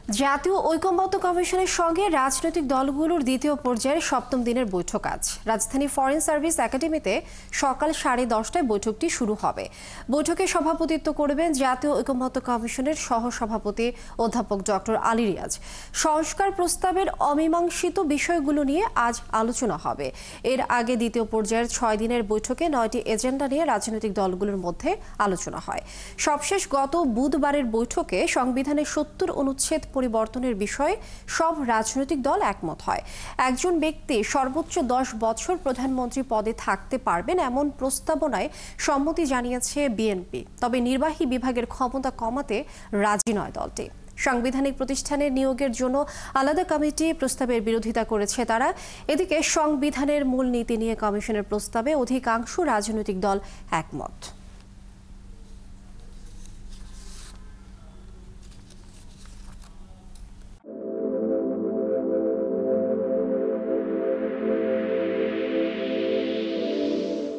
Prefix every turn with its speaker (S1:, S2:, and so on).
S1: জাতীয় ঐকমত্য কমিশনের সঙ্গে রাজনৈতিক দলগুলোর দ্বিতীয় পর্যায়ের সপ্তম দিনের বৈঠক আজ রাজধানী ফরেন সার্ভিস একাডেমিতে সকাল 10:30টায় বৈঠকটি শুরু হবে। বৈঠকে সভাপতিত্ব করবেন জাতীয় ঐকমত্য কমিশনের সহসভাপতি অধ্যাপক ডক্টর আলী রিয়াজ। সংস্কার প্রস্তাবের অমীমাংসিত বিষয়গুলো নিয়ে আজ আলোচনা হবে। এর আগে দ্বিতীয় পর্যায়ের 6 দিনের বৈঠকে 9টি এজেন্ডা নিয়ে রাজনৈতিক দলগুলোর মধ্যে আলোচনা হয়। সবশেষ গত বুধবারের বৈঠকে সংবিধানের 70 অনুচ্ছেদ পরিবর্তনের বিষয়ে সব রাজনৈতিক দল একমত হয়। একজন ব্যক্তি সর্বোচ্চ 10 বছর প্রধানমন্ত্রী পদে থাকতে পারবেন এমন প্রস্তাবনায় সম্মতি জানিয়েছে বিএনপি। তবে নির্বাহী বিভাগের ক্ষমতা কমাতে রাজি নয় দলটি। সাংবিধানিক প্রতিষ্ঠানের নিয়োগের জন্য আলাদা কমিটি প্রস্তাবের বিরোধিতা করেছে তারা। এদিকে সংবিধানের মূলনীতি নিয়ে কমিশনের প্রস্তাবে অধিকাংশ রাজনৈতিক দল একমত।